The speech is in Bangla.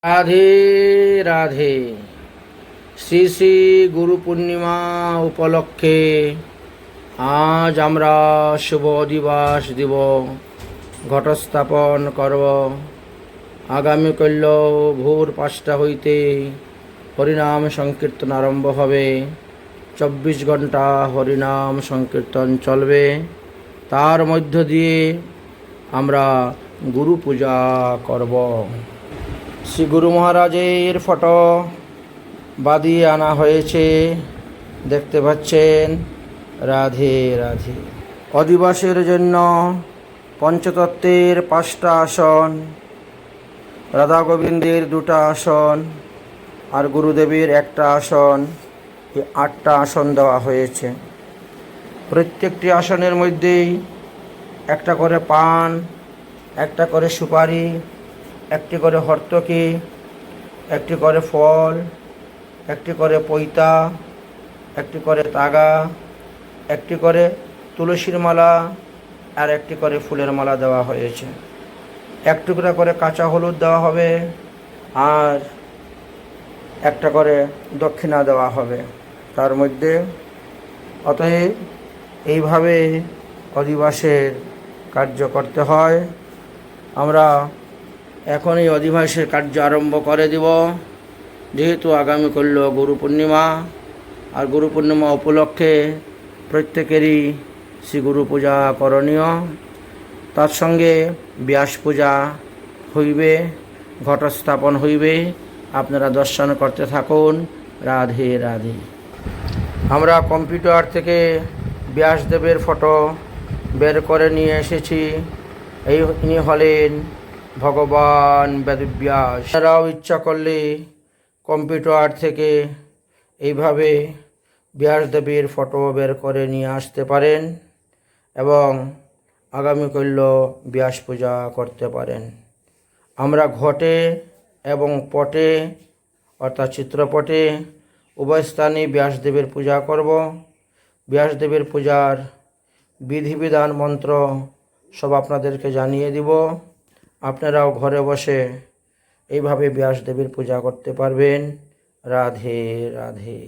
রাধে রাধে। শ্রী শ্রী গুরু পূর্ণিমা উপলক্ষে আজ আমরা শুভ দিবস দিব ঘটস্থাপন করব। আগামীকাল ভোর 5টা হইতে হরিনাম সংকীর্তন আরম্ভ হবে। 24 ঘন্টা হরিনাম সংকীর্তন চলবে। তার মধ্য দিয়ে আমরা গুরু পূজা করব। শ্রী গুরু মহারাজের ফটো বাঁধিয়ে আনা হয়েছে, দেখতে পাচ্ছেন। রাধে রাধে। অধিবাসের জন্য পঞ্চতত্ত্বের 5টা আসন, রাধা গোবিন্দের 2টা আসন আর গুরুদেবের 1টা আসন, এই 8টা আসন দেওয়া হয়েছে। প্রত্যেকটি আসনের মধ্যেই একটা করে পান, একটা করে সুপারি, একটি করে হর্তকি, একটি করে ফল, একটি করে পৈতা, একটি করে তাগা, একটি করে তুলসীর মালা আর একটি করে ফুলের মালা দেওয়া হয়েছে। এক টুকরা করে কাঁচা হলুদ দেওয়া হবে আর একটা করে দক্ষিণা দেওয়া হবে তার মধ্যে। অতএব এইভাবে অধিবাসের কার্য করতে হয়। আমরা এখন এই অধিবাসের কার্য আরম্ভ করে দিব, যেহেতু আগামীকাল গুরু পূর্ণিমা। আর গুরু পূর্ণিমা উপলক্ষে প্রত্যেকেরই শ্রী গুরু পূজা করণীয়। তার সঙ্গে ব্যাস পূজা হইবে, ঘটস্থাপন হইবে। আপনারা দর্শন করতে থাকুন। রাধে রাধে। আমরা কম্পিউটার থেকে ব্যাসদেবের ফটো বের করে নিয়ে এসেছি। ইনি হলেন ভগবান বেদব্যাস। আপনারাও ইচ্ছা করলে কম্পিউটার থেকে এইভাবে ব্যাসদেবের ফটো বের করে নিয়ে আসতে পারেন এবং আগামীকাল ব্যাস পূজা করতে পারেন। আমরা ঘটে এবং পটে অর্থাৎ চিত্রপটে উভয় স্থানে ব্যাসদেবের পূজা করব। ব্যাসদেবের পূজার বিধিবিধান মন্ত্র সব আপনাদেরকে জানিয়ে দিব। আপনারাও ঘরে বসে এইভাবে ব্যাসদেবের পূজা করতে পারবেন। রাধে রাধে।